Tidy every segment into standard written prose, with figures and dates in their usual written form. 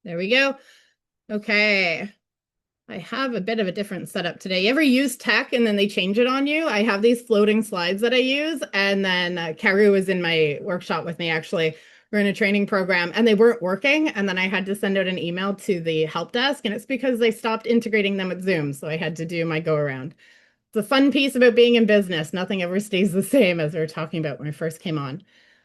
There we go. Okay. I have a bit of a different setup today. You ever use tech and then they change it on you? I have these floating slides that I use. And then Carrie was in my workshop with me, actually. We're in a training program and they weren't working. And then I had to send out an email to the help desk. And it's because they stopped integrating them with Zoom. So I had to do my go around. The fun piece about being in business. Nothing ever stays the same, as we were talking about when I first came on.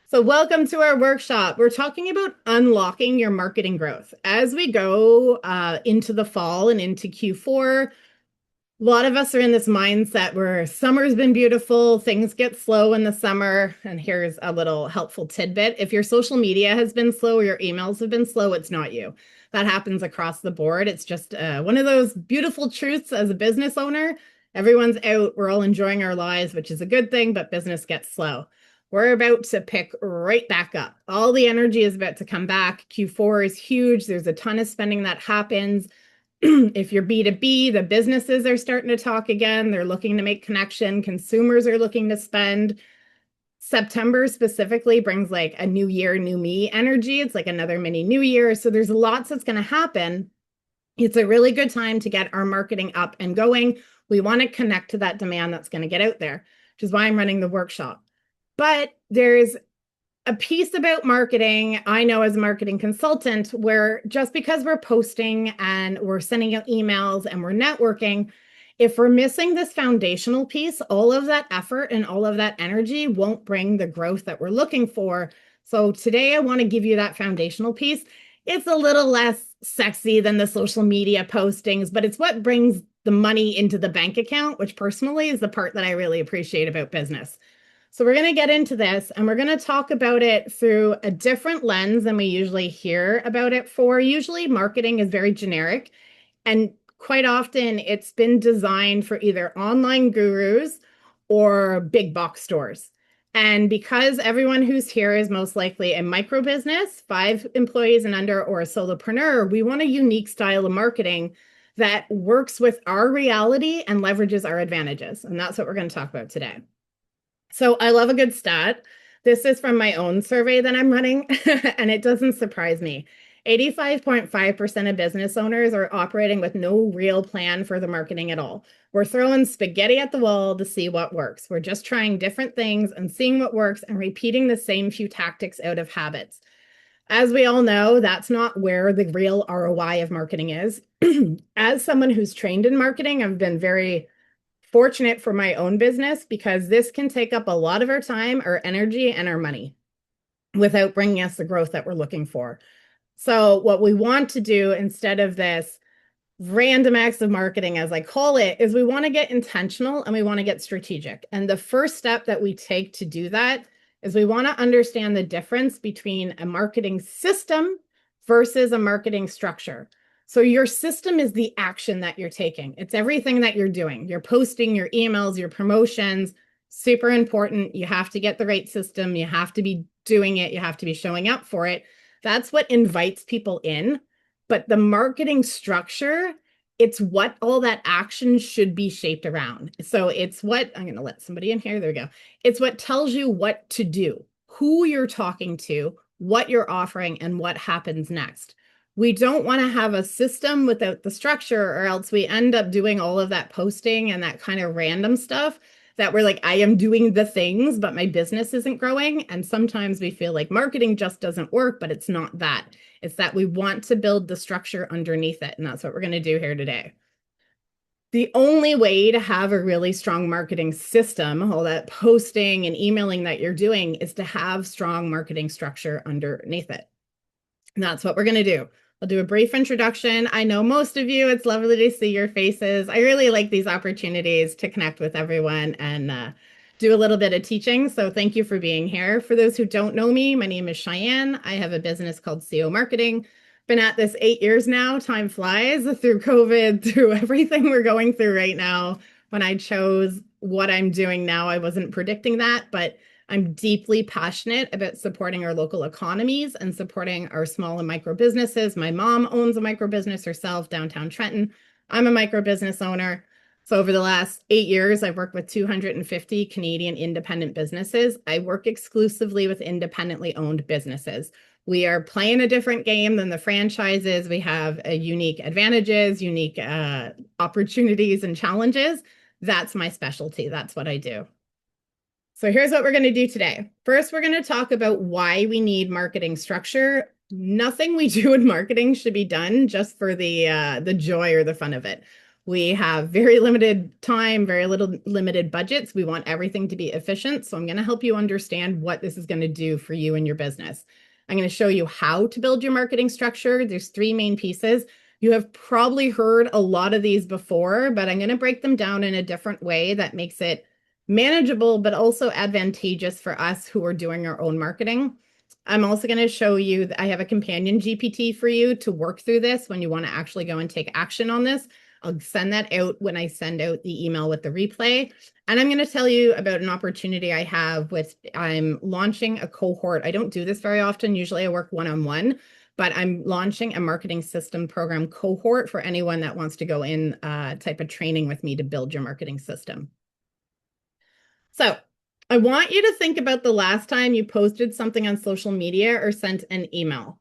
So welcome to our workshop. We're talking about unlocking your marketing growth. As we go into the fall and into Q4, a lot of us are in this mindset where summer's been beautiful, things get slow in the summer. And here's a little helpful tidbit. If your social media has been slow or your emails have been slow, it's not you. That happens across the board. It's just one of those beautiful truths as a business owner. Everyone's out, we're all enjoying our lives, which is a good thing, but business gets slow. We're about to pick right back up. All the energy is about to come back. Q4 is huge. There's a ton of spending that happens. If you're B2B, the businesses are starting to talk again. They're looking to make connection. Consumers are looking to spend. September specifically brings like a new year, new me energy. It's like another mini new year. So there's lots that's going to happen. It's a really good time to get our marketing up and going. We want to connect to that demand that's going to get out there, which is why I'm running the workshop. But there's a piece about marketing, I know as a marketing consultant, where just because we're posting and we're sending out emails and we're networking, if we're missing this foundational piece, all of that effort and all of that energy won't bring the growth that we're looking for. So today I want to give you that foundational piece. It's a little less sexy than the social media postings, but it's what brings the money into the bank account, which personally is the part that I really appreciate about business. So we're going to get into this and we're going to talk about it through a different lens than we usually hear about it for. Usually marketing is very generic, and quite often it's been designed for either online gurus or big box stores. And because everyone who's here is most likely a micro business, 5 employees and under, or a solopreneur, we want a unique style of marketing that works with our reality and leverages our advantages. And that's what we're going to talk about today. So I love a good stat. This is from my own survey that I'm running, and it doesn't surprise me. 85.5% of business owners are operating with no real plan for the marketing at all. We're throwing spaghetti at the wall to see what works. We're just trying different things and seeing what works and repeating the same few tactics out of habits. As we all know, that's not where the real ROI of marketing is. As someone who's trained in marketing, I've been very fortunate for my own business because this can take up a lot of our time, our energy, and our money without bringing us the growth that we're looking for. So what we want to do instead of this random acts of marketing, as I call it, is we want to get intentional and we want to get strategic. And the first step that we take to do that is we want to understand the difference between a marketing system versus a marketing structure. So your system is the action that you're taking. It's everything that you're doing. You're posting your emails, your promotions, super important. You have to get the right system. You have to be doing it. You have to be showing up for it. That's what invites people in. But the marketing structure, it's what all that action should be shaped around. So it's what, I'm going to let somebody in here. There we go. It's what tells you what to do, who you're talking to, what you're offering, and what happens next. We don't want to have a system without the structure, or else we end up doing all of that posting and that kind of random stuff that we're like, I am doing the things, but my business isn't growing. And sometimes we feel like marketing just doesn't work, but it's not that. It's that we want to build the structure underneath it. And that's what we're going to do here today. The only way to have a really strong marketing system, all that posting and emailing that you're doing, is to have strong marketing structure underneath it. And that's what we're going to do. I'll do a brief introduction. I know most of you, it's lovely to see your faces. I really like these opportunities to connect with everyone and do a little bit of teaching. So thank you for being here. For those who don't know me, my name is Cheyenne. I have a business called CO Marketing. Been at this 8 years now. Time flies through COVID, through everything we're going through right now. When I chose what I'm doing now, I wasn't predicting that, but I'm deeply passionate about supporting our local economies and supporting our small and micro businesses. My mom owns a micro business herself, downtown Trenton. I'm a micro business owner. So over the last 8 years, I've worked with 250 Canadian independent businesses. I work exclusively with independently owned businesses. We are playing a different game than the franchises. We have unique advantages, unique opportunities and challenges. That's my specialty. That's what I do. So here's what we're going to do today. First, we're going to talk about why we need marketing structure. Nothing we do in marketing should be done just for the joy or the fun of it. We have very limited time, very little limited budgets. We want everything to be efficient. So I'm going to help you understand what this is going to do for you and your business. I'm going to show you how to build your marketing structure. There's three main pieces. You have probably heard a lot of these before, but I'm going to break them down in a different way that makes it manageable, but also advantageous for us who are doing our own marketing. I'm also going to show you that I have a companion GPT for you to work through this when you want to actually go and take action on this. I'll send that out when I send out the email with the replay. And I'm going to tell you about an opportunity I have with, I'm launching a cohort. I don't do this very often. Usually I work one-on-one, but I'm launching a marketing system program cohort for anyone that wants to go in type of training with me to build your marketing system. So I want you to think about the last time you posted something on social media or sent an email.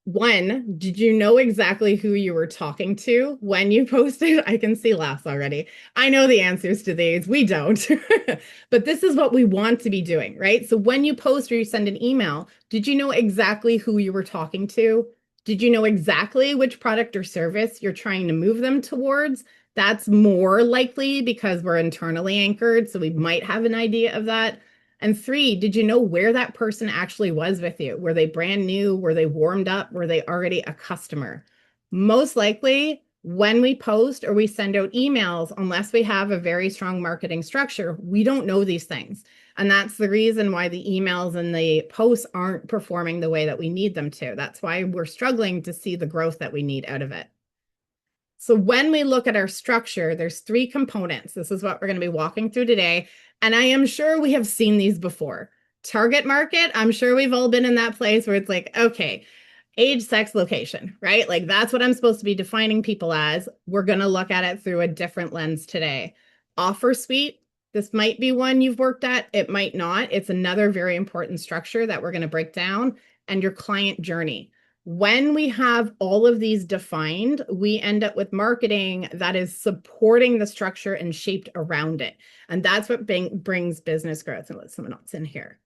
One, did you know exactly who you were talking to when you posted? I can see laughs already. I know the answers to these. We don't. But this is what we want to be doing, right? So when you post or you send an email, did you know exactly who you were talking to? Did you know exactly which product or service you're trying to move them towards? That's more likely because we're internally anchored, so we might have an idea of that. And three, did you know where that person actually was with you? Were they brand new? Were they warmed up? Were they already a customer? Most likely, when we post or we send out emails, unless we have a very strong marketing structure, we don't know these things. And that's the reason why the emails and the posts aren't performing the way that we need them to. That's why we're struggling to see the growth that we need out of it. So when we look at our structure, there's three components. This is what we're going to be walking through today. And I am sure we have seen these before. Target market, I'm sure we've all been in that place where it's like, okay, age, sex, location, right? Like that's what I'm supposed to be defining people as. We're going to look at it through a different lens today. Offer suite, this might be one you've worked at. It might not. It's another very important structure that we're going to break down. And your client journey. When we have all of these defined, we end up with marketing that is supporting the structure and shaped around it. And that's what brings business growth. And let someone else in here.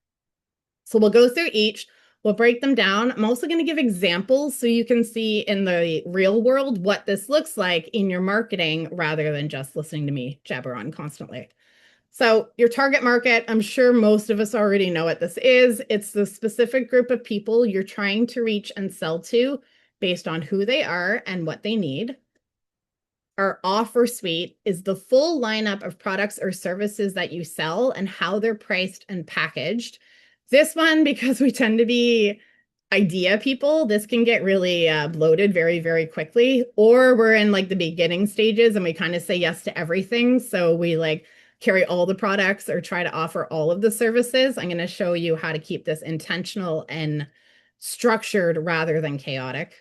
So we'll go through each. We'll break them down. I'm also going to give examples so you can see in the real world what this looks like in your marketing rather than just listening to me jabber on constantly. So your target market, I'm sure most of us already know what this is. It's the specific group of people you're trying to reach and sell to based on who they are and what they need. Our offer suite is the full lineup of products or services that you sell and how they're priced and packaged. This one, because we tend to be idea people, this can get really bloated very, very quickly. Or we're in like the beginning stages and we kind of say yes to everything. So we like carry all the products or try to offer all of the services. I'm going to show you how to keep this intentional and structured rather than chaotic.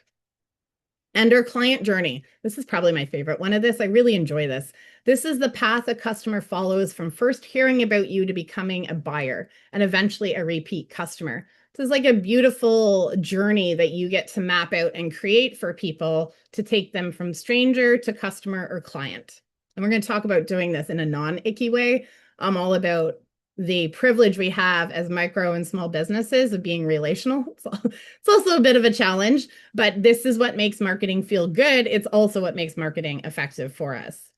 And our client journey. This is probably my favorite one of this. I really enjoy this. This is the path a customer follows from first hearing about you to becoming a buyer and eventually a repeat customer. This is like a beautiful journey that you get to map out and create for people to take them from stranger to customer or client. And we're going to talk about doing this in a non-icky way. I'm all about the privilege we have as micro and small businesses of being relational. It's also a bit of a challenge, but this is what makes marketing feel good. It's also what makes marketing effective for us.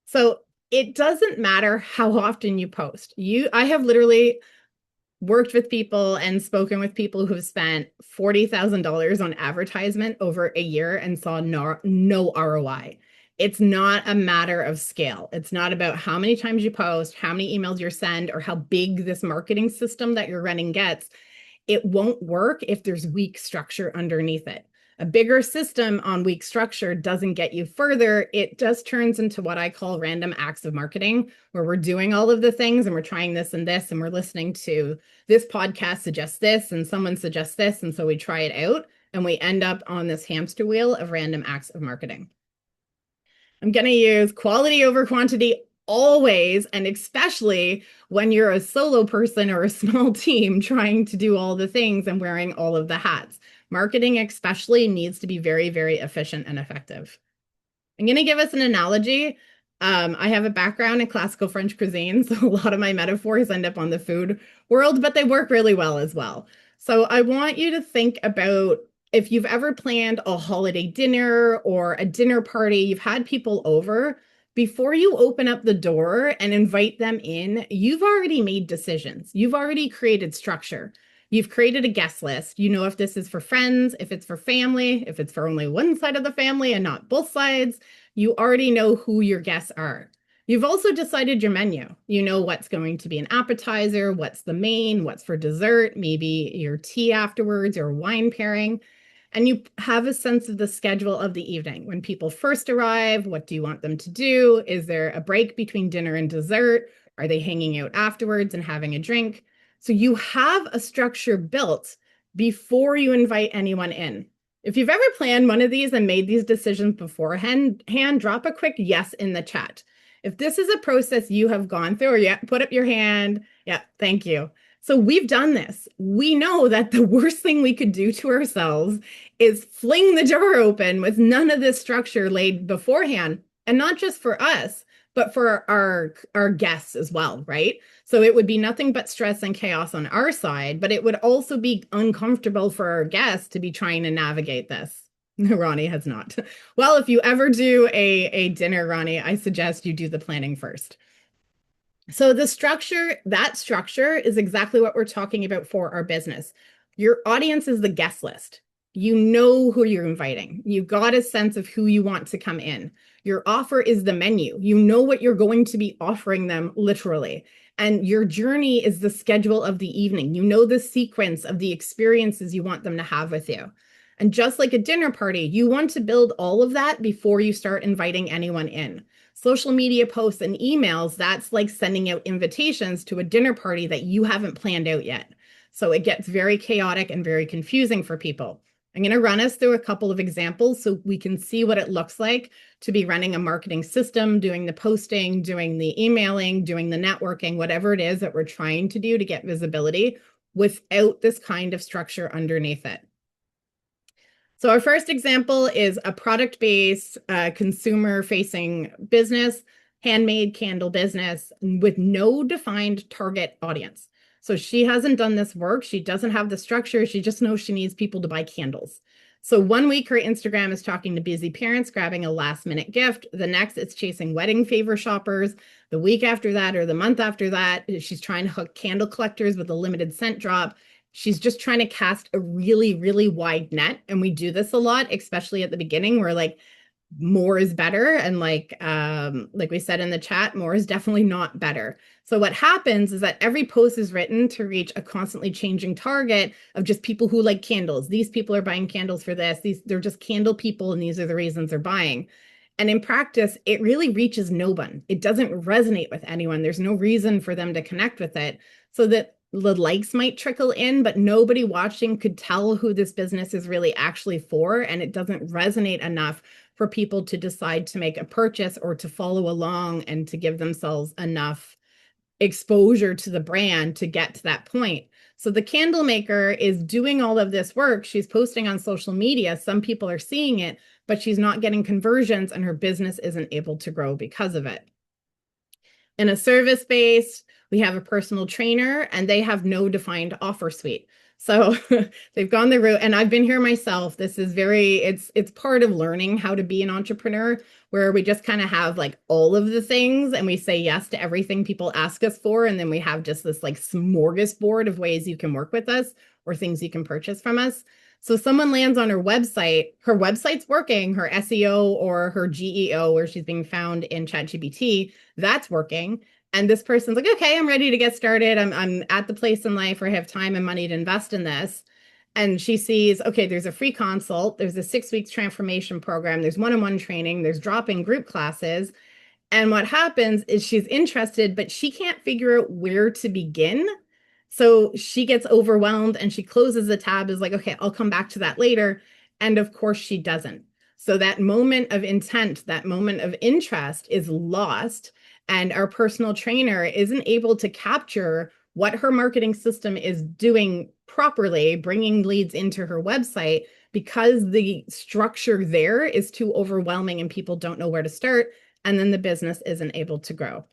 So it doesn't matter how often you post. I have literally worked with people and spoken with people who have spent $40,000 on advertisement over a year and saw no ROI. It's not a matter of scale. It's not about how many times you post, how many emails you send, or how big this marketing system that you're running gets. It won't work if there's weak structure underneath it. A bigger system on weak structure doesn't get you further. It just turns into what I call random acts of marketing, where we're doing all of the things and we're trying this and this, and we're listening to this podcast suggests this and someone suggests this. And so we try it out and we end up on this hamster wheel of random acts of marketing. I'm going to use quality over quantity always, and especially when you're a solo person or a small team trying to do all the things and wearing all of the hats. Marketing especially needs to be very, very efficient and effective. I'm going to give us an analogy. I have a background in classical French cuisine, so a lot of my metaphors end up on the food world, but they work really well as well. So I want you to think about if you've ever planned a holiday dinner or a dinner party, you've had people over, before you open up the door and invite them in, you've already made decisions. You've already created structure. You've created a guest list. You know if this is for friends, if it's for family, if it's for only one side of the family and not both sides. You already know who your guests are. You've also decided your menu. You know what's going to be an appetizer, what's the main, what's for dessert, maybe your tea afterwards or wine pairing. And you have a sense of the schedule of the evening. When people first arrive, what do you want them to do? Is there a break between dinner and dessert? Are they hanging out afterwards and having a drink? So you have a structure built before you invite anyone in. If you've ever planned one of these and made these decisions beforehand, drop a quick yes in the chat. If this is a process you have gone through, or yeah, put up your hand. Yeah, thank you. So we've done this. We know that the worst thing we could do to ourselves is fling the door open with none of this structure laid beforehand. And not just for us, but for our guests as well, right? So it would be nothing but stress and chaos on our side, but it would also be uncomfortable for our guests to be trying to navigate this. Ronnie has not. Well, if you ever do a dinner, Ronnie, I suggest you do the planning first. So the structure, that structure is exactly what we're talking about for our business. Your audience is the guest list. You know who you're inviting. You've got a sense of who you want to come in. Your offer is the menu. You know what you're going to be offering them literally. And your journey is the schedule of the evening. You know the sequence of the experiences you want them to have with you. And just like a dinner party, you want to build all of that before you start inviting anyone in. Social media posts and emails, that's like sending out invitations to a dinner party that you haven't planned out yet. So it gets very chaotic and very confusing for people. I'm going to run us through a couple of examples so we can see what it looks like to be running a marketing system, doing the posting, doing the emailing, doing the networking, whatever it is that we're trying to do to get visibility without this kind of structure underneath it. So our first example is a product-based, consumer-facing business, handmade candle business with no defined target audience. So she hasn't done this work. She doesn't have the structure. She just knows she needs people to buy candles. So one week her Instagram is talking to busy parents, grabbing a last-minute gift. The next, it's chasing wedding favor shoppers. The week after that, or the month after that, she's trying to hook candle collectors with a limited scent drop. She's just trying to cast a really, really wide net. And we do this a lot, especially at the beginning, where like more is better. And like we said in the chat, more is definitely not better. So what happens is that every post is written to reach a constantly changing target of just people who like candles. These people are buying candles for this. They're just candle people, and these are the reasons they're buying. And in practice, it really reaches no one. It doesn't resonate with anyone. There's no reason for them to connect with it. So that the likes might trickle in, but nobody watching could tell who this business is really actually for. And it doesn't resonate enough for people to decide to make a purchase or to follow along and to give themselves enough exposure to the brand to get to that point. So the candle maker is doing all of this work. She's posting on social media. Some people are seeing it, but she's not getting conversions, and her business isn't able to grow because of it. In a service-based, we have a personal trainer, and they have no defined offer suite. So they've gone the route, and I've been here myself. This is it's part of learning how to be an entrepreneur, where we just kind of have like all of the things and we say yes to everything people ask us for. And then we have just this like smorgasbord of ways you can work with us or things you can purchase from us. So someone lands on her website's working, her SEO or her GEO, where she's being found in ChatGPT, that's working. And this person's like, okay, I'm ready to get started. I'm at the place in life where I have time and money to invest in this. And she sees, okay, there's a free consult, there's a 6 weeks transformation program, there's one-on-one training, there's drop-in group classes. And what happens is she's interested, but she can't figure out where to begin. So she gets overwhelmed and she closes the tab, is like, okay, I'll come back to that later. And of course she doesn't. So that moment of intent, that moment of interest is lost. And our personal trainer isn't able to capture what her marketing system is doing properly, bringing leads into her website, because the structure there is too overwhelming and people don't know where to start. And then the business isn't able to grow.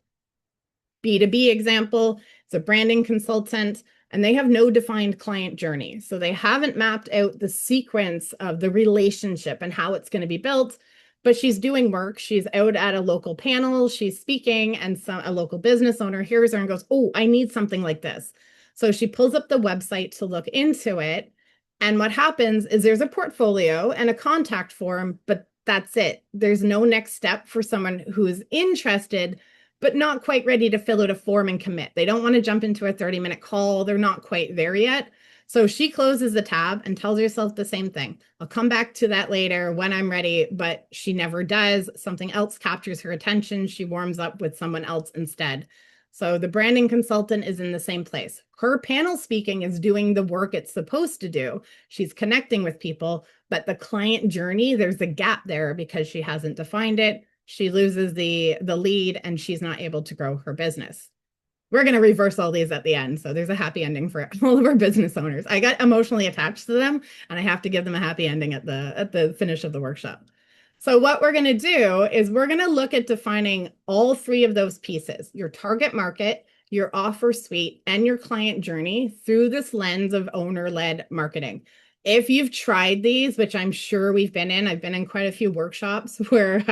B2B example, it's a branding consultant, and they have no defined client journey. So they haven't mapped out the sequence of the relationship and how it's going to be built, but she's doing work. She's out at a local panel, she's speaking, and a local business owner hears her and goes, oh, I need something like this. So she pulls up the website to look into it. And what happens is there's a portfolio and a contact form, but that's it. There's no next step for someone who's interested but not quite ready to fill out a form and commit. They don't want to jump into a 30-minute call. They're not quite there yet. So she closes the tab and tells herself the same thing. I'll come back to that later when I'm ready, but she never does. Something else captures her attention. She warms up with someone else instead. So the branding consultant is in the same place. Her panel speaking is doing the work it's supposed to do. She's connecting with people, but the client journey, there's a gap there because she hasn't defined it. She loses the lead and she's not able to grow her business. We're going to reverse all these at the end. So there's a happy ending for all of our business owners. I got emotionally attached to them and I have to give them a happy ending at the finish of the workshop. So what we're going to do is we're going to look at defining all three of those pieces, your target market, your offer suite, and your client journey through this lens of owner-led marketing. If you've tried these, which I'm sure we've been in, I've been in quite a few workshops where,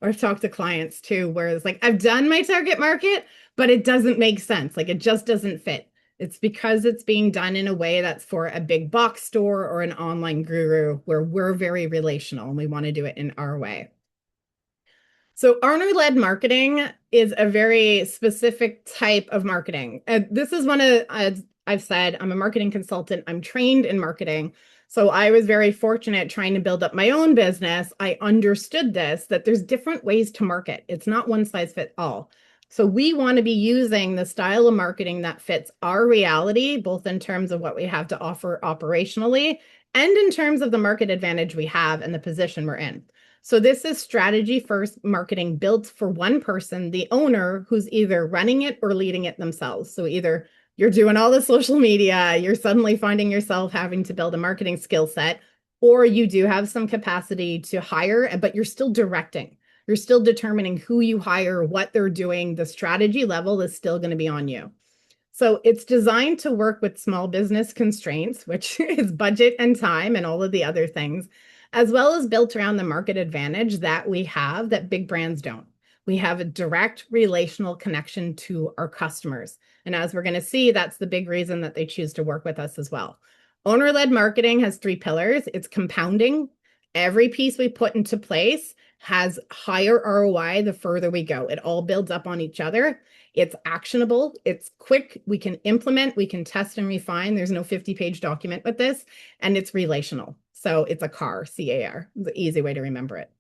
or I've talked to clients too, where it's like, I've done my target market, but it doesn't make sense. Like it just doesn't fit. It's because it's being done in a way that's for a big box store or an online guru where we're very relational and we want to do it in our way. So owner-led marketing is a very specific type of marketing. This is one of, I've said, I'm a marketing consultant. I'm trained in marketing. So I was very fortunate trying to build up my own business. I understood this, that there's different ways to market. It's not one size fits all. So we want to be using the style of marketing that fits our reality, both in terms of what we have to offer operationally and in terms of the market advantage we have and the position we're in. So this is strategy first marketing built for one person, the owner, who's either running it or leading it themselves. So either you're doing all the social media, you're suddenly finding yourself having to build a marketing skill set, or you do have some capacity to hire, but you're still directing. You're still determining who you hire, what they're doing. The strategy level is still going to be on you. So it's designed to work with small business constraints, which is budget and time and all of the other things, as well as built around the market advantage that we have that big brands don't. We have a direct relational connection to our customers. And as we're going to see, that's the big reason that they choose to work with us as well. Owner-led marketing has three pillars. It's compounding. Every piece we put into place has higher ROI the further we go. It all builds up on each other. It's actionable. It's quick. We can implement, we can test and refine. There's no 50-page document with this. And it's relational. So it's a CAR, C-A-R, the easy way to remember it.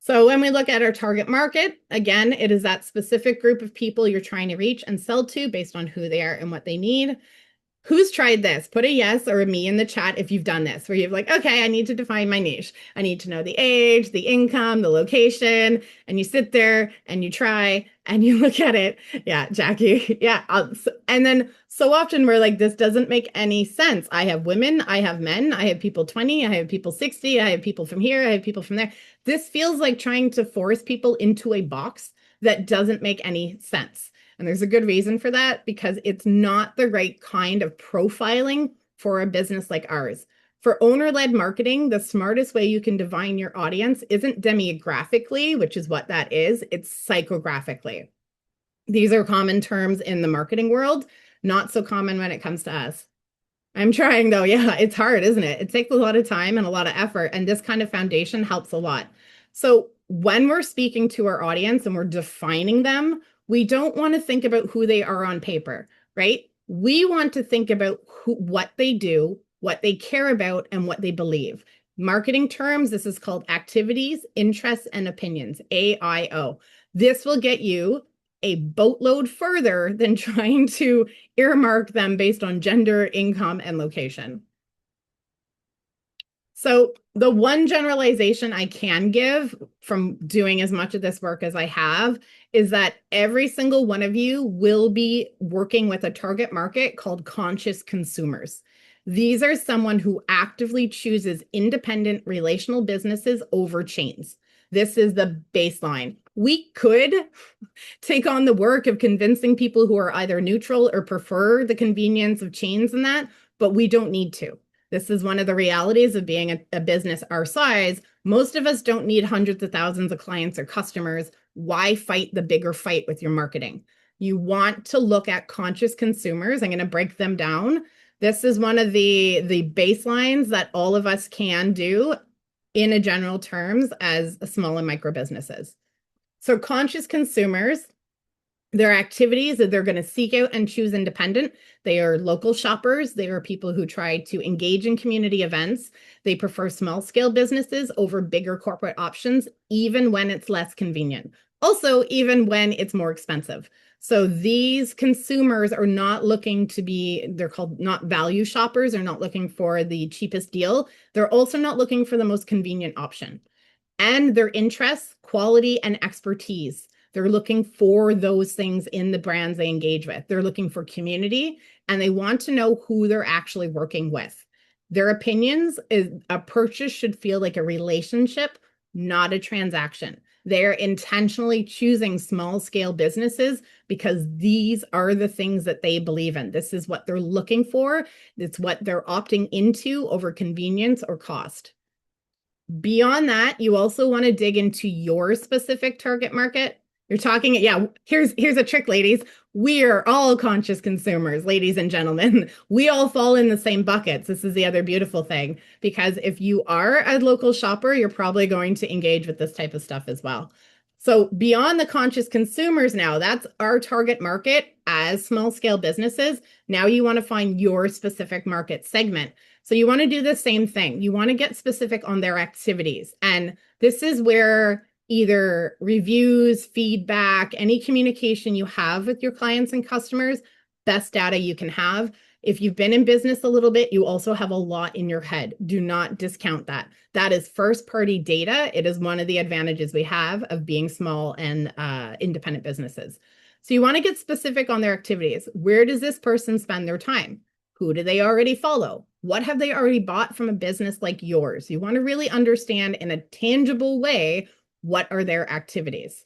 So when we look at our target market, again, it is that specific group of people you're trying to reach and sell to based on who they are and what they need. Who's tried this? Put a yes or a me in the chat if you've done this, where you've like, okay, I need to define my niche. I need to know the age, the income, the location, and you sit there and you try and you look at it. Yeah, Jackie. Yeah. And then so often we're like, this doesn't make any sense. I have women, I have men, I have people 20, I have people 60, I have people from here, I have people from there. This feels like trying to force people into a box that doesn't make any sense. And there's a good reason for that, because it's not the right kind of profiling for a business like ours. For owner-led marketing, the smartest way you can define your audience isn't demographically, which is what that is, it's psychographically. These are common terms in the marketing world, not so common when it comes to us. I'm trying though. Yeah, it's hard, isn't it? It takes a lot of time and a lot of effort, and this kind of foundation helps a lot. So when we're speaking to our audience and we're defining them, we don't want to think about who they are on paper, right? We want to think about what they do, what they care about, and what they believe. Marketing terms, this is called activities, interests, and opinions, AIO. This will get you a boatload further than trying to earmark them based on gender, income, and location. So the one generalization I can give from doing as much of this work as I have is that every single one of you will be working with a target market called conscious consumers. These are someone who actively chooses independent relational businesses over chains. This is the baseline. We could take on the work of convincing people who are either neutral or prefer the convenience of chains and that, but we don't need to. This is one of the realities of being a business our size. Most of us don't need hundreds of thousands of clients or customers. Why fight the bigger fight with your marketing? You want to look at conscious consumers. I'm going to break them down. This is one of the baselines that all of us can do in a general terms as small and micro businesses. So conscious consumers, their activities that they're going to seek out and choose independent. They are local shoppers. They are people who try to engage in community events. They prefer small scale businesses over bigger corporate options, even when it's less convenient. Also, even when it's more expensive. So these consumers are not looking to be, they're called not value shoppers. They're not looking for the cheapest deal. They're also not looking for the most convenient option. And their interests, quality, and expertise. They're looking for those things in the brands they engage with. They're looking for community, and they want to know who they're actually working with. Their opinions is a purchase should feel like a relationship, not a transaction. They're intentionally choosing small scale businesses because these are the things that they believe in. This is what they're looking for. It's what they're opting into over convenience or cost. Beyond that, you also want to dig into your specific target market. You're talking, yeah, here's a trick, ladies. We are all conscious consumers, ladies and gentlemen. We all fall in the same buckets. This is the other beautiful thing, because if you are a local shopper, you're probably going to engage with this type of stuff as well. So beyond the conscious consumers now, that's our target market as small scale businesses. Now you want to find your specific market segment. So you want to do the same thing. You want to get specific on their activities. And this is where either reviews, feedback, any communication you have with your clients and customers, best data you can have. If you've been in business a little bit, you also have a lot in your head. Do not discount that. That is first-party data. It is one of the advantages we have of being small and independent businesses. So you want to get specific on their activities. Where does this person spend their time? Who do they already follow? What have they already bought from a business like yours? You want to really understand in a tangible way, what are their activities?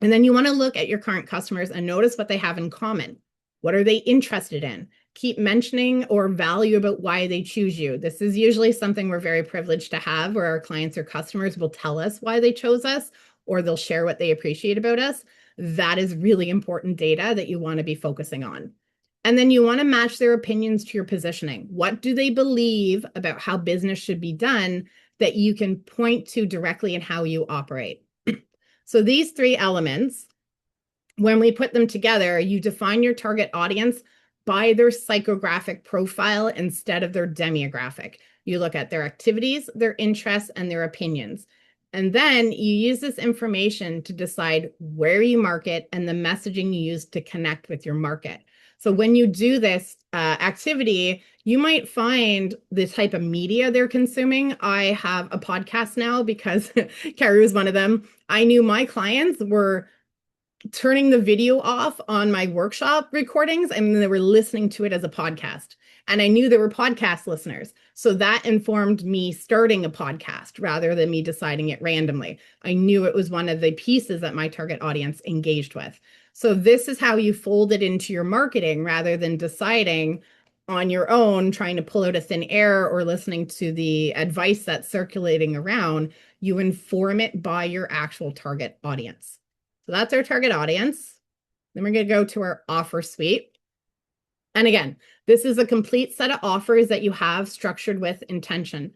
And then you want to look at your current customers and notice what they have in common. What are they interested in? Keep mentioning or value about why they choose you. This is usually something we're very privileged to have, where our clients or customers will tell us why they chose us, or they'll share what they appreciate about us. That is really important data that you want to be focusing on. And then you want to match their opinions to your positioning. What do they believe about how business should be done that you can point to directly in how you operate? So these three elements, when we put them together, you define your target audience by their psychographic profile instead of their demographic. You look at their activities, their interests, and their opinions. And then you use this information to decide where you market and the messaging you use to connect with your market. So when you do this activity, you might find the type of media they're consuming. I have a podcast now because Carrie was one of them. I knew my clients were turning the video off on my workshop recordings and they were listening to it as a podcast. And I knew there were podcast listeners. So that informed me starting a podcast rather than me deciding it randomly. I knew it was one of the pieces that my target audience engaged with. So this is how you fold it into your marketing rather than deciding on your own, trying to pull out a thin air or listening to the advice that's circulating around. You inform it by your actual target audience. So that's our target audience. Then we're going to go to our offer suite. And again, this is a complete set of offers that you have structured with intention.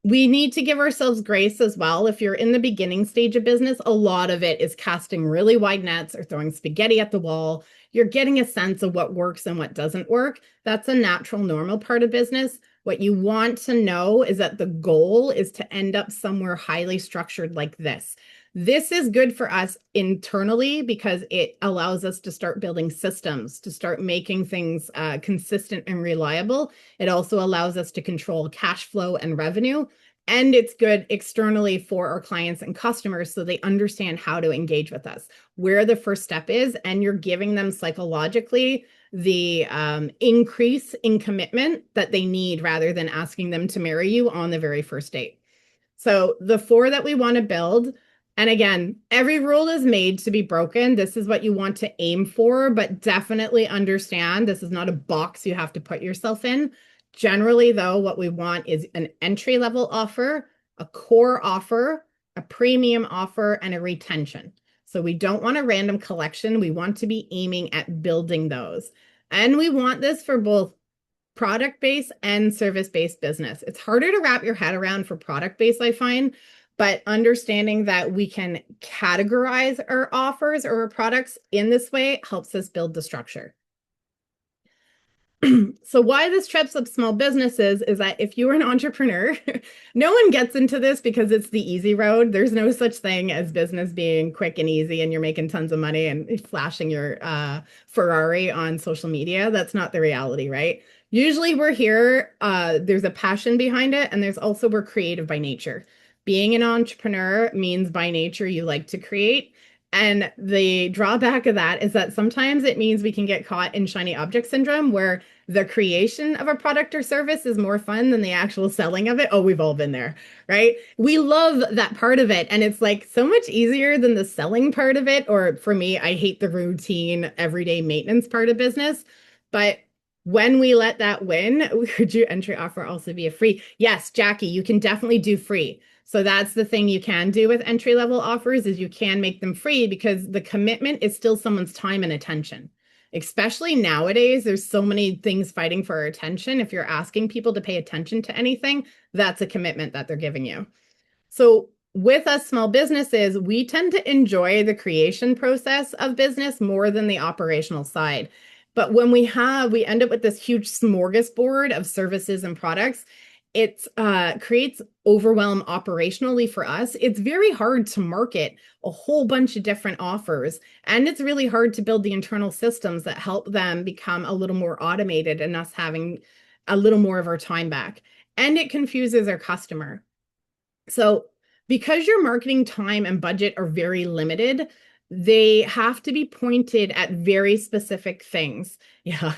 We need to give ourselves grace as well. If you're in the beginning stage of business, a lot of it is casting really wide nets or throwing spaghetti at the wall. You're getting a sense of what works and what doesn't work. That's a natural, normal part of business. What you want to know is that the goal is to end up somewhere highly structured like this. This is good for us internally because it allows us to start building systems, to start making things consistent and reliable. It also allows us to control cash flow and revenue. And it's good externally for our clients and customers so they understand how to engage with us, where the first step is, and you're giving them psychologically the increase in commitment that they need rather than asking them to marry you on the very first date. So the 4 that we want to build, and again, every rule is made to be broken. This is what you want to aim for, but definitely understand this is not a box you have to put yourself in. Generally, though, what we want is an entry-level offer, a core offer, a premium offer, and a retention. So we don't want a random collection. We want to be aiming at building those. And we want this for both product-based and service-based business. It's harder to wrap your head around for product-based, I find, but understanding that we can categorize our offers or our products in this way helps us build the structure. So why this trips up small businesses is that if you are an entrepreneur, no one gets into this because it's the easy road. There's no such thing as business being quick and easy and you're making tons of money and flashing your Ferrari on social media. That's not the reality, right? Usually we're here, there's a passion behind it, and there's also we're creative by nature. Being an entrepreneur means by nature you like to create. And the drawback of that is that sometimes it means we can get caught in shiny object syndrome where the creation of a product or service is more fun than the actual selling of it. Oh, we've all been there, right? We love that part of it. And it's like so much easier than the selling part of it. Or for me, I hate the routine, everyday maintenance part of business. But when we let that win, would your entry offer also be a free? Yes, Jackie, you can definitely do free. So that's the thing you can do with entry-level offers is you can make them free because the commitment is still someone's time and attention. Especially nowadays, there's so many things fighting for our attention. If you're asking people to pay attention to anything, that's a commitment that they're giving you. So with us small businesses, we tend to enjoy the creation process of business more than the operational side. But when we end up with this huge smorgasbord of services and products, it creates overwhelm operationally for us. It's very hard to market a whole bunch of different offers, and it's really hard to build the internal systems that help them become a little more automated and us having a little more of our time back. And it confuses our customer. So because your marketing time and budget are very limited, they have to be pointed at very specific things. Yeah.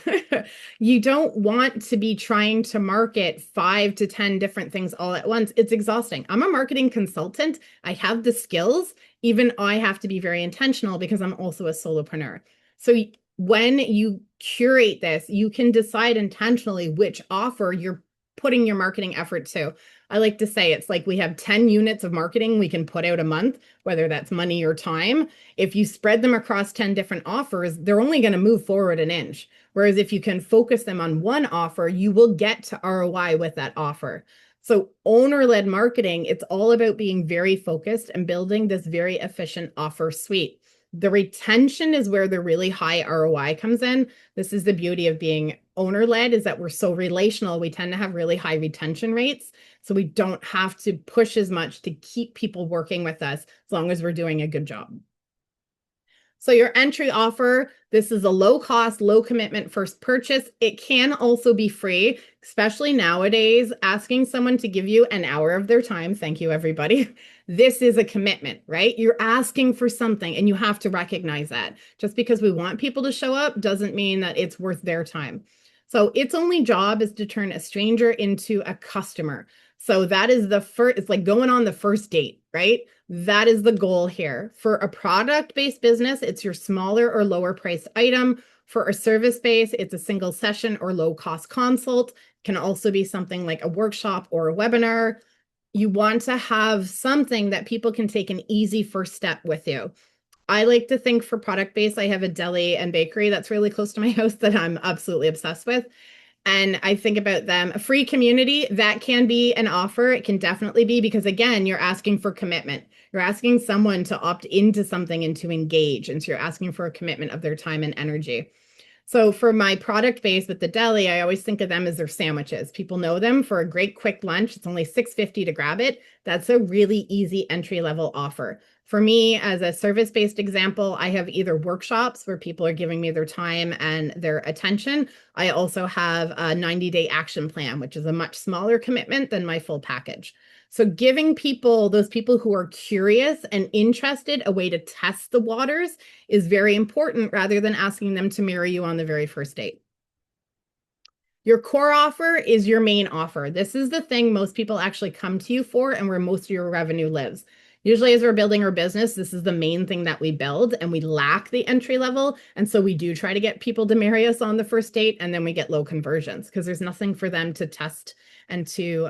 You don't want to be trying to market 5 to 10 different things all at once. It's exhausting. I'm a marketing consultant. I have the skills. Even I have to be very intentional because I'm also a solopreneur. So when you curate this, you can decide intentionally which offer you're putting your marketing effort to. I like to say it's like we have 10 units of marketing we can put out a month, whether that's money or time. If you spread them across 10 different offers, they're only going to move forward an inch. Whereas if you can focus them on one offer, you will get to ROI with that offer. So owner-led marketing, it's all about being very focused and building this very efficient offer suite. The retention is where the really high ROI comes in. This is the beauty of being owner-led is that we're so relational. We tend to have really high retention rates. So we don't have to push as much to keep people working with us as long as we're doing a good job. So your entry offer, this is a low cost, low commitment first purchase. It can also be free, especially nowadays, asking someone to give you an hour of their time. Thank you, everybody. This is a commitment, right? You're asking for something and you have to recognize that. Just because we want people to show up doesn't mean that it's worth their time. So its only job is to turn a stranger into a customer. So that is the first, it's like going on the first date, right? That is the goal here. For a product-based business, it's your smaller or lower priced item. For a service-based, it's a single session or low-cost consult. It can also be something like a workshop or a webinar. You want to have something that people can take an easy first step with you. I like to think for product-based, I have a deli and bakery that's really close to my house that I'm absolutely obsessed with. And I think about them, a free community, that can be an offer. It can definitely be because, again, you're asking for commitment. You're asking someone to opt into something and to engage. And so you're asking for a commitment of their time and energy. So for my product base with the deli, I always think of them as their sandwiches. People know them for a great quick lunch. It's only $6.50 to grab it. That's a really easy entry level offer. For me, as a service-based example, I have either workshops where people are giving me their time and their attention. I also have a 90-day action plan, which is a much smaller commitment than my full package. So giving people, those people who are curious and interested, a way to test the waters is very important rather than asking them to marry you on the very first date. Your core offer is your main offer. This is the thing most people actually come to you for and where most of your revenue lives. Usually as we're building our business, this is the main thing that we build and we lack the entry level. And so we do try to get people to marry us on the first date and then we get low conversions because there's nothing for them to test and to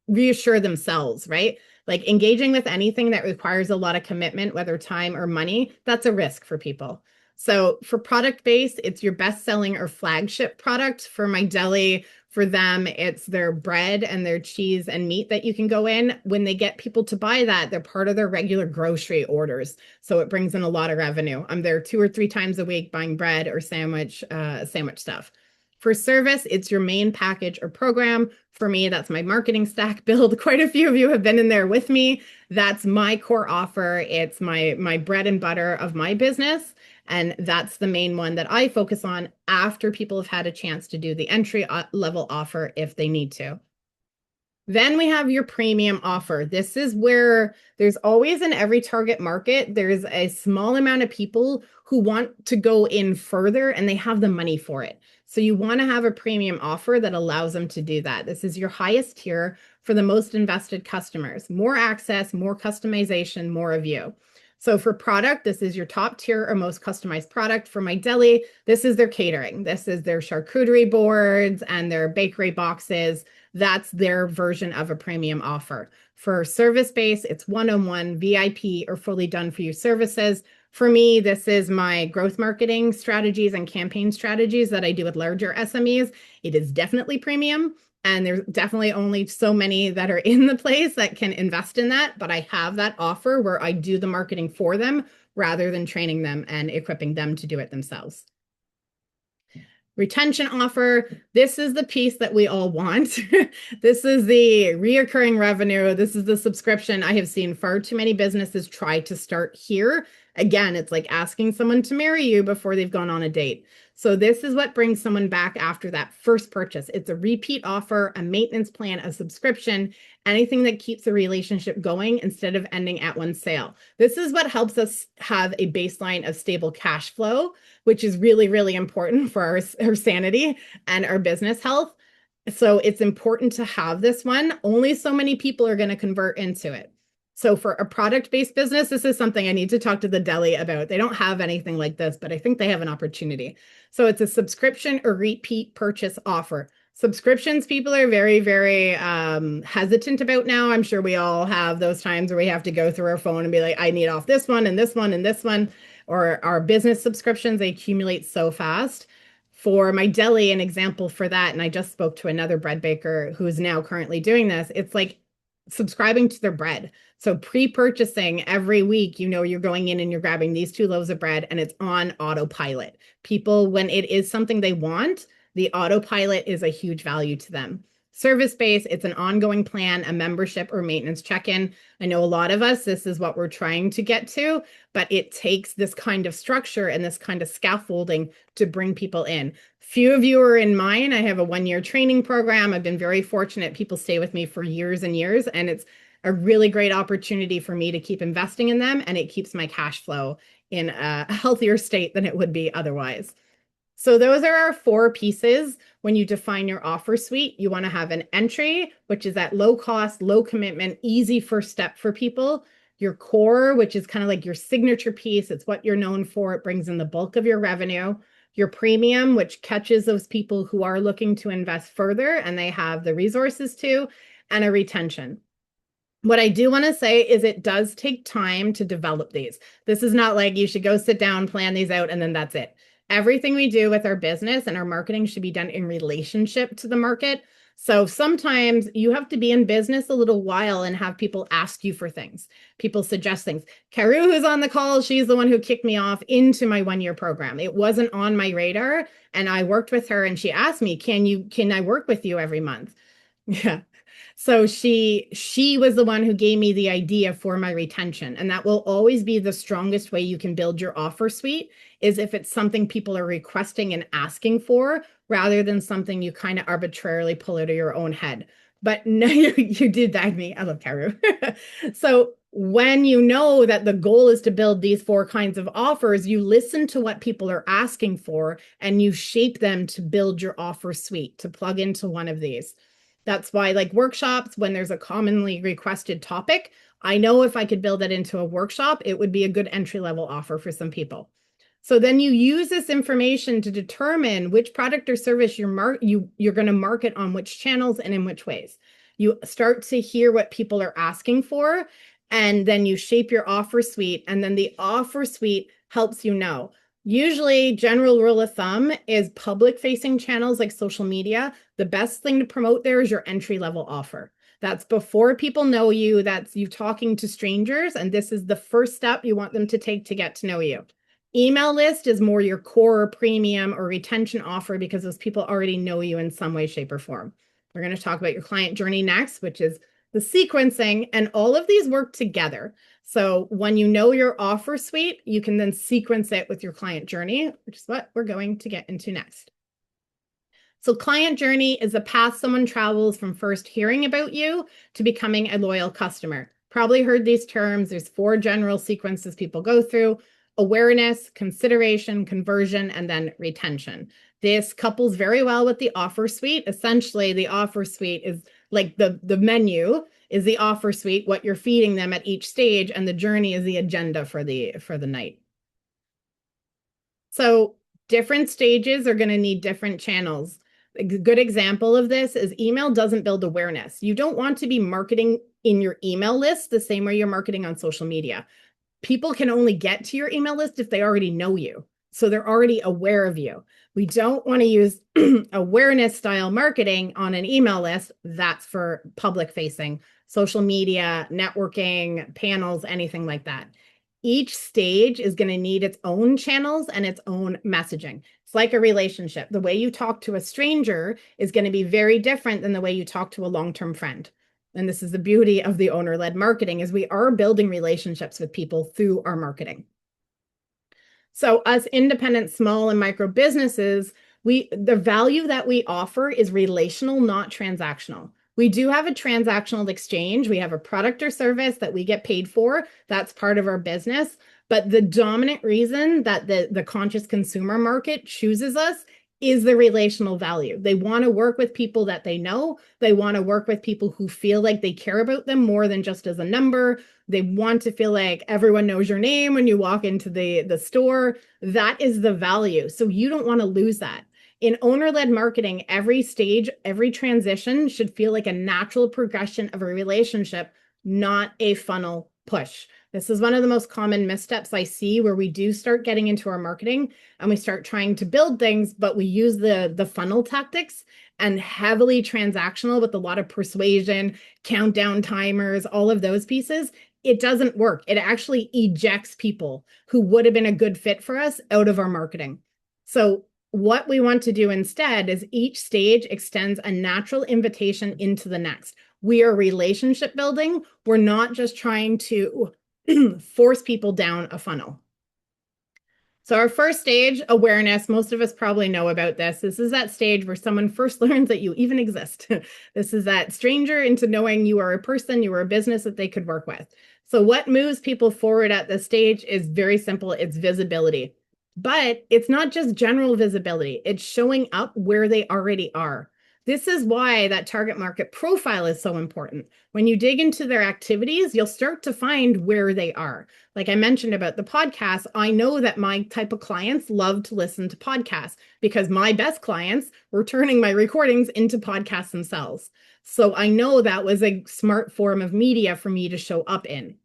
reassure themselves, right? Like engaging with anything that requires a lot of commitment, whether time or money, that's a risk for people. So for product base, it's your best selling or flagship product. For my deli, for them, it's their bread and their cheese and meat that you can go in. When they get people to buy that, they're part of their regular grocery orders. So it brings in a lot of revenue. I'm there 2 or 3 times a week buying bread or sandwich stuff. For service, it's your main package or program. For me, that's my marketing stack build. Quite a few of you have been in there with me. That's my core offer. It's my bread and butter of my business. And that's the main one that I focus on after people have had a chance to do the entry level offer if they need to. Then we have your premium offer. This is where there's always in every target market, there's a small amount of people who want to go in further and they have the money for it. So you want to have a premium offer that allows them to do that. This is your highest tier for the most invested customers. More access, more customization, more of you. So for product, this is your top tier or most customized product. For my deli, this is their catering. This is their charcuterie boards and their bakery boxes. That's their version of a premium offer. For service base, it's one-on-one, VIP, or fully done for you services. For me, this is my growth marketing strategies and campaign strategies that I do with larger SMEs. It is definitely premium. And there's definitely only so many that are in the place that can invest in that. But I have that offer where I do the marketing for them rather than training them and equipping them to do it themselves. Retention offer. This is the piece that we all want. This is the reoccurring revenue. This is the subscription. I have seen far too many businesses try to start here. Again, it's like asking someone to marry you before they've gone on a date. So this is what brings someone back after that first purchase. It's a repeat offer, a maintenance plan, a subscription, anything that keeps the relationship going instead of ending at one sale. This is what helps us have a baseline of stable cash flow, which is really, really important for our sanity and our business health. So it's important to have this one. Only so many people are going to convert into it. So for a product-based business, this is something I need to talk to the deli about. They don't have anything like this, but I think they have an opportunity. So it's a subscription or repeat purchase offer. Subscriptions, people are very, very hesitant about now. I'm sure we all have those times where we have to go through our phone and be like, I need off this one and this one and this one. Or our business subscriptions, they accumulate so fast. For my deli, an example for that, and I just spoke to another bread baker who is now currently doing this, it's like subscribing to their bread. So pre-purchasing every week, you're going in and you're grabbing these 2 loaves of bread and it's on autopilot. People, when it is something they want, the autopilot is a huge value to them. Service-based, it's an ongoing plan, a membership or maintenance check-in. I know a lot of us, this is what we're trying to get to, but it takes this kind of structure and this kind of scaffolding to bring people in. Few of you are in mine. I have a 1-year training program. I've been very fortunate. People stay with me for years and years, and it's a really great opportunity for me to keep investing in them, and it keeps my cash flow in a healthier state than it would be otherwise. So those are our 4 pieces. When you define your offer suite, you want to have an entry, which is at low cost, low commitment, easy first step for people. Your core, which is kind of like your signature piece. It's what you're known for. It brings in the bulk of your revenue. Your premium, which catches those people who are looking to invest further and they have the resources to, and a retention. What I do want to say is it does take time to develop these. This is not like you should go sit down, plan these out, and then that's it. Everything we do with our business and our marketing should be done in relationship to the market. So sometimes you have to be in business a little while and have people ask you for things. People suggest things. Karu, who's on the call, she's the one who kicked me off into my 1-year program. It wasn't on my radar, and I worked with her and she asked me, can I work with you every month? Yeah. So she was the one who gave me the idea for my retention. And that will always be the strongest way you can build your offer suite, is if it's something people are requesting and asking for, rather than something you kind of arbitrarily pull out of your own head. But no, you did that me. I love Karu. So when you know that the goal is to build these 4 kinds of offers, you listen to what people are asking for and you shape them to build your offer suite to plug into one of these. That's why, like workshops, when there's a commonly requested topic, I know if I could build it into a workshop, it would be a good entry-level offer for some people. So then you use this information to determine which product or service you're going to market on which channels and in which ways. You start to hear what people are asking for, and then you shape your offer suite, and then the offer suite helps you know. Usually, general rule of thumb is public-facing channels like social media. The best thing to promote there is your entry-level offer. That's before people know you. That's you talking to strangers, and this is the first step you want them to take to get to know you. Email list is more your core or premium or retention offer because those people already know you in some way, shape, or form. We're going to talk about your client journey next, which is the sequencing, and all of these work together. So when you know your offer suite, you can then sequence it with your client journey, which is what we're going to get into next. So client journey is the path someone travels from first hearing about you to becoming a loyal customer. Probably heard these terms. There's 4 general sequences people go through: awareness, consideration, conversion, and then retention. This couples very well with the offer suite. Essentially, the offer suite is like the menu is the offer suite, what you're feeding them at each stage, and the journey is the agenda for the night. So different stages are going to need different channels. A good example of this is email doesn't build awareness. You don't want to be marketing in your email list the same way you're marketing on social media. People can only get to your email list if they already know you. So they're already aware of you. We don't want to use awareness style marketing on an email list. That's for public facing, social media, networking, panels, anything like that. Each stage is going to need its own channels and its own messaging. It's like a relationship. The way you talk to a stranger is going to be very different than the way you talk to a long-term friend. And this is the beauty of the owner-led marketing, is we are building relationships with people through our marketing. So us independent small and micro businesses, the value that we offer is relational, not transactional. We do have a transactional exchange. We have a product or service that we get paid for. That's part of our business. But the dominant reason that the conscious consumer market chooses us is the relational value. They want to work with people that they know. They want to work with people who feel like they care about them more than just as a number. They want to feel like everyone knows your name when you walk into the store. That is the value. So you don't want to lose that. In owner-led marketing, every stage, every transition should feel like a natural progression of a relationship, not a funnel push. This is one of the most common missteps I see, where we do start getting into our marketing and we start trying to build things, but we use the funnel tactics and heavily transactional with a lot of persuasion, countdown timers, all of those pieces. It doesn't work. It actually ejects people who would have been a good fit for us out of our marketing. So what we want to do instead is each stage extends a natural invitation into the next. We are relationship building. We're not just trying to force people down a funnel. So our first stage, awareness, most of us probably know about this. This is that stage where someone first learns that you even exist. This is that stranger into knowing you are a person, you are a business that they could work with. So what moves people forward at this stage is very simple. It's visibility. But it's not just general visibility. It's showing up where they already are. This is why that target market profile is so important. When you dig into their activities, you'll start to find where they are. Like I mentioned about the podcast, I know that my type of clients love to listen to podcasts because my best clients were turning my recordings into podcasts themselves. So I know that was a smart form of media for me to show up in.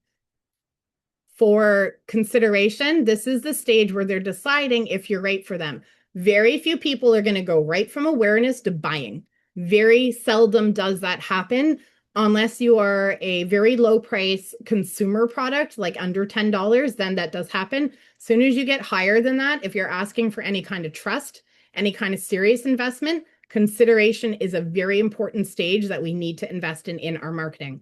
For consideration, this is the stage where they're deciding if you're right for them. Very few people are going to go right from awareness to buying. Very seldom does that happen unless you are a very low price consumer product, like under $10, then that does happen. As soon as you get higher than that, if you're asking for any kind of trust, any kind of serious investment, consideration is a very important stage that we need to invest in our marketing.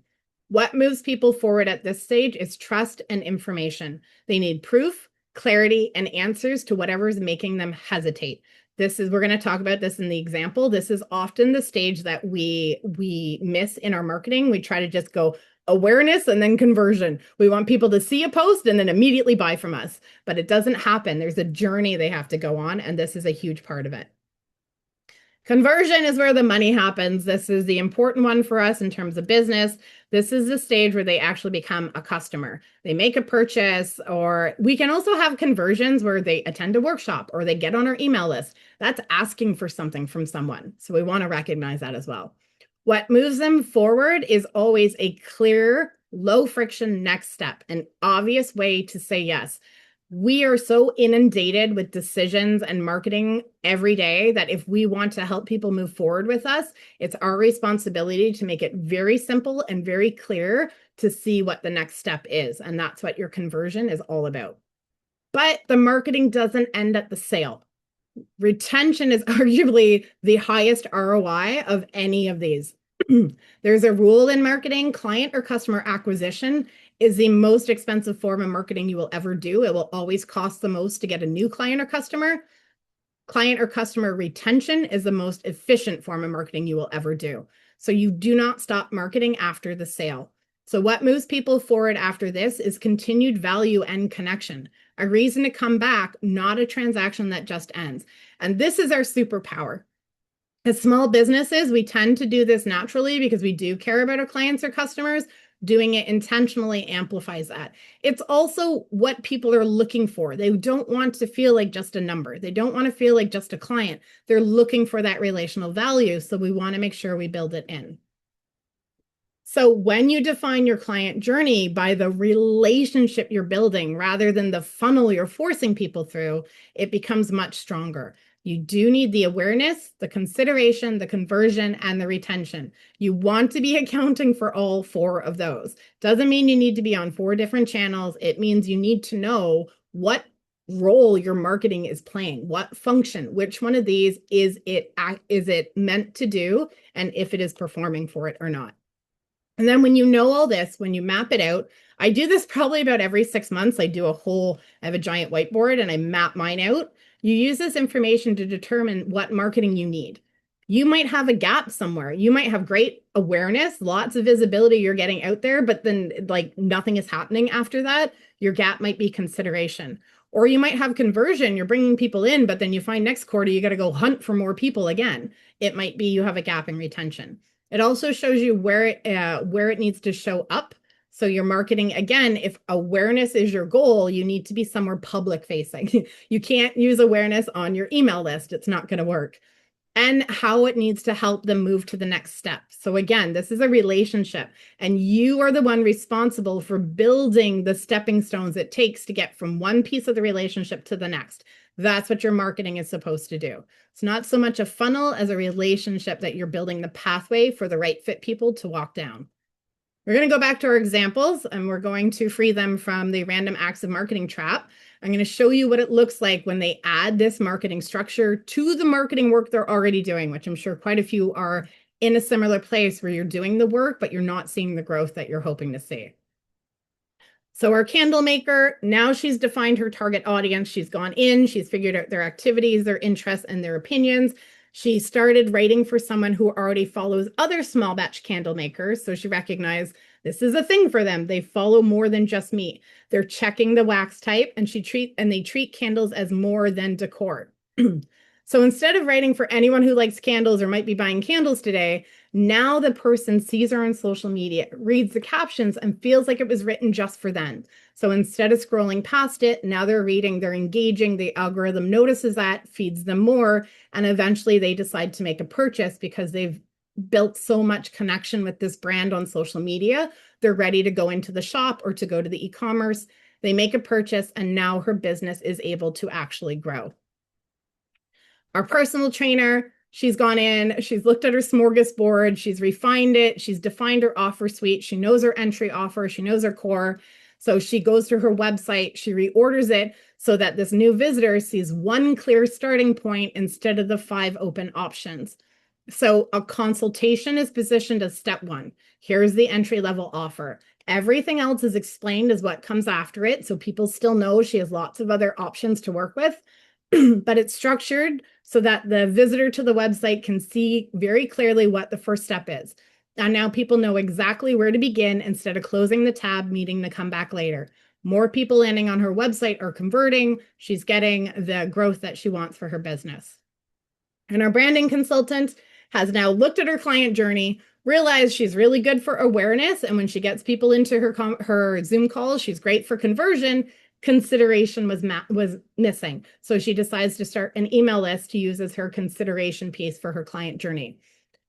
What moves people forward at this stage is trust and information. They need proof, clarity, and answers to whatever is making them hesitate. We're going to talk about this in the example. This is often the stage that we miss in our marketing. We try to just go awareness and then conversion. We want people to see a post and then immediately buy from us, but it doesn't happen. There's a journey they have to go on, and this is a huge part of it. Conversion is where the money happens. This is the important one for us in terms of business. This is the stage where they actually become a customer. They make a purchase, or we can also have conversions where they attend a workshop or they get on our email list. That's asking for something from someone. So we want to recognize that as well. What moves them forward is always a clear, low friction next step, an obvious way to say yes. We are so inundated with decisions and marketing every day that if we want to help people move forward with us, it's our responsibility to make it very simple and very clear to see what the next step is. And that's what your conversion is all about. But the marketing doesn't end at the sale. Retention is arguably the highest ROI of any of these. There's a rule in marketing: client or customer acquisition is the most expensive form of marketing you will ever do. It will always cost the most to get a new client or customer. Client or customer retention is the most efficient form of marketing you will ever do. So you do not stop marketing after the sale. So what moves people forward after this is continued value and connection, a reason to come back, not a transaction that just ends. And this is our superpower. As small businesses, we tend to do this naturally because we do care about our clients or customers. Doing it intentionally amplifies that. It's also what people are looking for. They don't want to feel like just a number. They don't want to feel like just a client. They're looking for that relational value. So we want to make sure we build it in. So when you define your client journey by the relationship you're building rather than the funnel you're forcing people through, it becomes much stronger. You do need the awareness, the consideration, the conversion, and the retention. You want to be accounting for all four of those. Doesn't mean you need to be on 4 different channels. It means you need to know what role your marketing is playing, what function, which one of these is it meant to do, and if it is performing for it or not. And then when you know all this, when you map it out, I do this probably about every 6 months. I have a giant whiteboard and I map mine out. You use this information to determine what marketing you need. You might have a gap somewhere. You might have great awareness, lots of visibility you're getting out there, but then like nothing is happening after that. Your gap might be consideration. Or you might have conversion. You're bringing people in, but then you find next quarter, you got to go hunt for more people again. It might be you have a gap in retention. It also shows you where it needs to show up. So your marketing, again, if awareness is your goal, you need to be somewhere public facing. You can't use awareness on your email list. It's not going to work. And how it needs to help them move to the next step. So again, this is a relationship, and you are the one responsible for building the stepping stones it takes to get from one piece of the relationship to the next. That's what your marketing is supposed to do. It's not so much a funnel as a relationship that you're building the pathway for the right fit people to walk down. We're going to go back to our examples, and we're going to free them from the random acts of marketing trap. I'm going to show you what it looks like when they add this marketing structure to the marketing work they're already doing, which I'm sure quite a few are in a similar place where you're doing the work, but you're not seeing the growth that you're hoping to see. So our candle maker, now she's defined her target audience. She's gone in, she's figured out their activities, their interests, and their opinions. She started writing for someone who already follows other small batch candle makers. So she recognized this is a thing for them. They follow more than just me. They're checking the wax type, and they treat candles as more than decor. So instead of writing for anyone who likes candles or might be buying candles today, now the person sees her on social media, reads the captions, and feels like it was written just for them. So instead of scrolling past it, now they're reading, they're engaging, the algorithm notices that, feeds them more, and eventually they decide to make a purchase because they've built so much connection with this brand on social media. They're ready to go into the shop or to go to the e-commerce. They make a purchase, and now her business is able to actually grow. Our personal trainer, She's gone in, she's looked at her smorgasbord, she's refined it, she's defined her offer suite, she knows her entry offer, she knows her core. So she goes to her website, she reorders it so that this new visitor sees one clear starting point instead of the 5 open options. So a consultation is positioned as step 1. Here's the entry level offer. Everything else is explained as what comes after it. So people still know she has lots of other options to work with, but it's structured so that the visitor to the website can see very clearly what the first step is. And now people know exactly where to begin instead of closing the tab, needing to come back later. More people landing on her website are converting. She's getting the growth that she wants for her business. And our branding consultant has now looked at her client journey, realized she's really good for awareness. And when she gets people into her Zoom calls, she's great for conversion. Consideration was missing. So she decides to start an email list to use as her consideration piece for her client journey.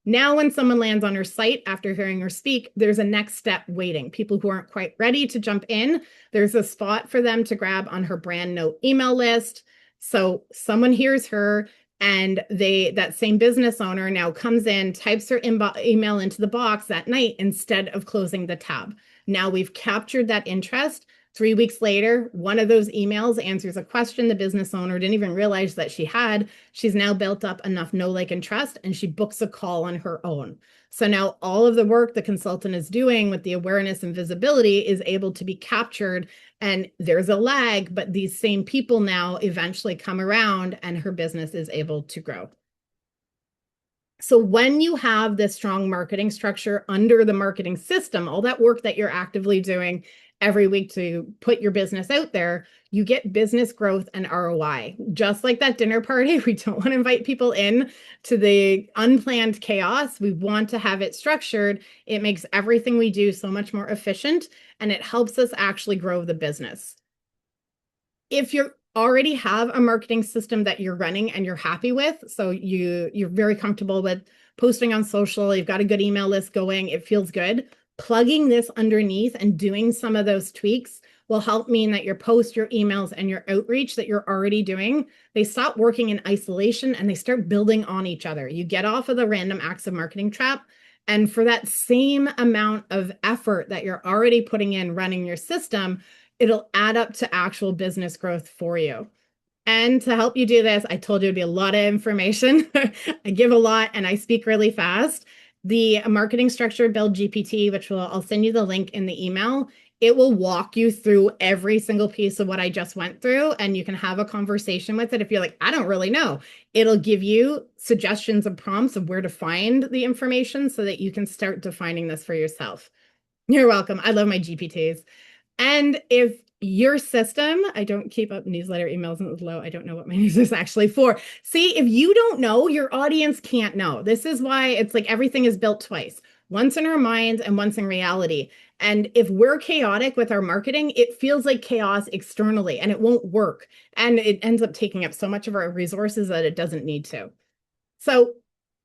Now, when someone lands on her site after hearing her speak, there's a next step waiting. People who aren't quite ready to jump in, there's a spot for them to grab on her brand note email list. So someone hears her, and that same business owner now comes in, types her email into the box that night instead of closing the tab. Now we've captured that interest. 3 weeks later, one of those emails answers a question the business owner didn't even realize that she had. She's now built up enough know, like, and trust, and she books a call on her own. So now all of the work the consultant is doing with the awareness and visibility is able to be captured, and there's a lag, but these same people now eventually come around and her business is able to grow. So when you have this strong marketing structure under the marketing system, all that work that you're actively doing every week to put your business out there, you get business growth and ROI. Just like that dinner party, we don't want to invite people in to the unplanned chaos. We want to have it structured. It makes everything we do so much more efficient, and it helps us actually grow the business. If you already have a marketing system that you're running and you're happy with, so you're very comfortable with posting on social, you've got a good email list going, it feels good, plugging this underneath and doing some of those tweaks will help mean that your posts, your emails, and your outreach that you're already doing, they stop working in isolation and they start building on each other. You get off of the random acts of marketing trap. And for that same amount of effort that you're already putting in running your system, it'll add up to actual business growth for you. And to help you do this, I told you it'd be a lot of information. I give a lot and I speak really fast. The marketing structure build GPT, which I'll send you the link in the email, it will walk you through every single piece of what I just went through, and you can have a conversation with it. If you're like, I don't really know, it'll give you suggestions and prompts of where to find the information so that you can start defining this for yourself. You're welcome. I love my GPTs. And if your system, I don't keep up newsletter emails and low. I don't know what my news is actually for. See, if you don't know, your audience can't know. This is why it's like everything is built twice, once in our minds and once in reality. And if we're chaotic with our marketing, it feels like chaos externally and it won't work. And it ends up taking up so much of our resources that it doesn't need to. So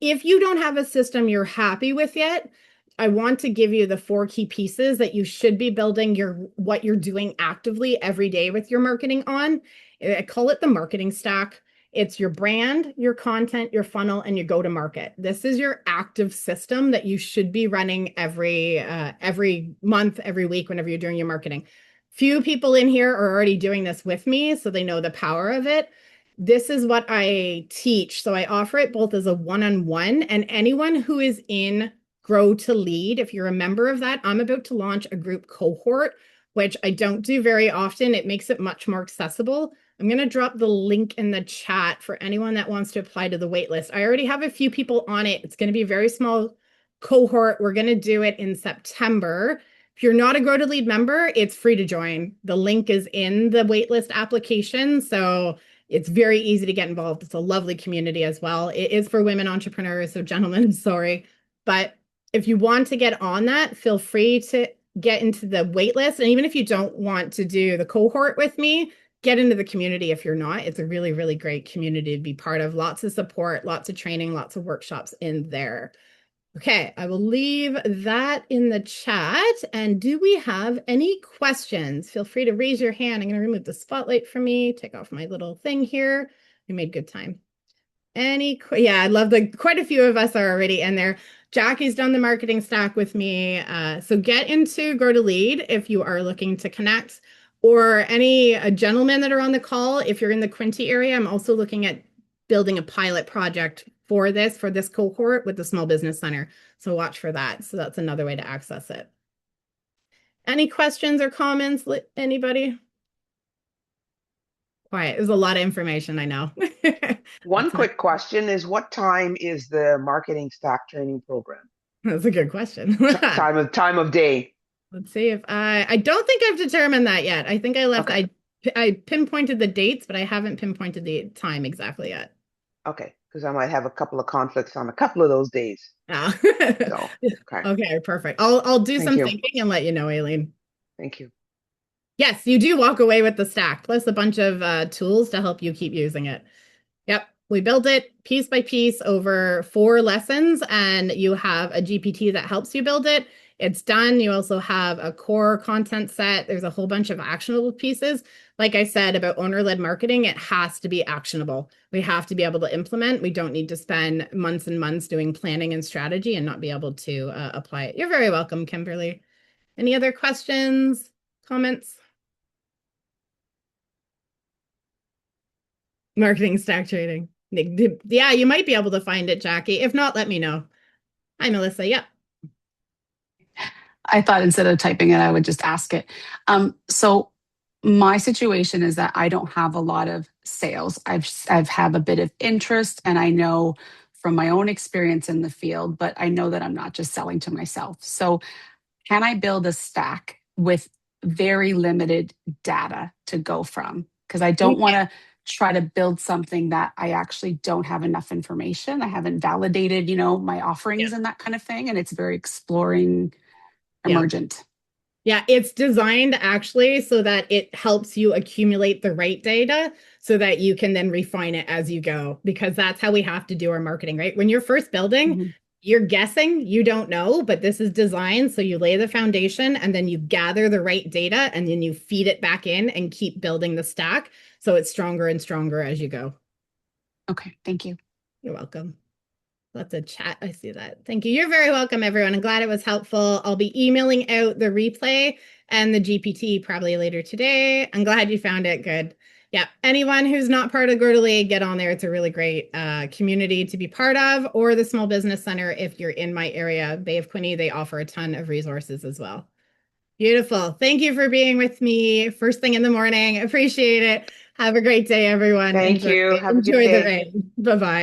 if you don't have a system you're happy with yet, I want to give you the 4 key pieces that you should be building what you're doing actively every day with your marketing on. I call it the marketing stack. It's your brand, your content, your funnel, and your go-to-market. This is your active system that you should be running every month, every week, whenever you're doing your marketing. Few people in here are already doing this with me, so they know the power of it. This is what I teach. So I offer it both as a one-on-one, and anyone who is in Grow to Lead, if you're a member of that, I'm about to launch a group cohort, which I don't do very often. It makes it much more accessible. I'm going to drop the link in the chat for anyone that wants to apply to the waitlist. I already have a few people on it. It's going to be a very small cohort. We're going to do it in September. If you're not a Grow to Lead member, it's free to join. The link is in the waitlist application. So it's very easy to get involved. It's a lovely community as well. It is for women entrepreneurs. So gentlemen, sorry. But if you want to get on that, feel free to get into the waitlist. And even if you don't want to do the cohort with me, get into the community if you're not. It's a really, really great community to be part of. Lots of support, lots of training, lots of workshops in there. Okay, I will leave that in the chat. And do we have any questions? Feel free to raise your hand. I'm going to remove the spotlight from me, take off my little thing here. We made good time. Yeah, I love quite a few of us are already in there. Jackie's done the marketing stack with me. So get into Grow to Lead if you are looking to connect, or any gentlemen that are on the call. If you're in the Quinty area, I'm also looking at building a pilot project for this cohort with the Small Business Center. So watch for that. So that's another way to access it. Any questions or comments, anybody? Quiet. There's a lot of information, I know. One That's not, quick question is what time is the marketing stack training program? that's a good question. Time of day. Let's see if I don't think I've determined that yet. I think Okay. I pinpointed the dates, but I haven't pinpointed the time exactly yet. Okay. Because I might have a couple of conflicts on a couple of those days. Ah. So, okay. Okay, perfect. I'll do Thank some you. thinking and let you know, Aileen. Thank you. Yes, you do walk away with the stack, plus a bunch of tools to help you keep using it. Yep. We built it piece by piece over 4 lessons, and you have a GPT that helps you build it. It's done. You also have a core content set. There's a whole bunch of actionable pieces. Like I said about owner-led marketing, it has to be actionable. We have to be able to implement. We don't need to spend months and months doing planning and strategy and not be able to apply it. You're very welcome, Kimberly. Any other questions, comments? Marketing stack trading. Yeah, you might be able to find it, Jackie. If not, let me know. Hi, Melissa. Yep. I thought instead of typing it, I would just ask it. So my situation is that I don't have a lot of sales. I've have a bit of interest, and I know from my own experience in the field, but I know that I'm not just selling to myself. So can I build a stack with very limited data to go from? Because I don't want to try to build something that I actually don't have enough information. I haven't validated, my Yeah. offerings and that kind of thing. And it's very exploring Yeah. emergent. Yeah, it's designed actually so that it helps you accumulate the right data so that you can then refine it as you go, because that's how we have to do our marketing, right? When you're first building, Mhm. you're guessing, you don't know, but this is designed so you lay the foundation and then you gather the right data and then you feed it back in and keep building the stack so it's stronger and stronger as you go. Okay, thank you. You're welcome. Lots of chat. I see that. Thank you. You're very welcome, everyone. I'm glad it was helpful. I'll be emailing out the replay and the GPT probably later today. I'm glad you found it. Good. Yeah. Anyone who's not part of Grow to Lead, get on there. It's a really great community to be part of, or the Small Business Center. If you're in my area, Bay of Quinte, they offer a ton of resources as well. Beautiful. Thank you for being with me first thing in the morning. Appreciate it. Have a great day, everyone. Thank Enjoy, you. Have a good enjoy the day. rain. Bye-bye.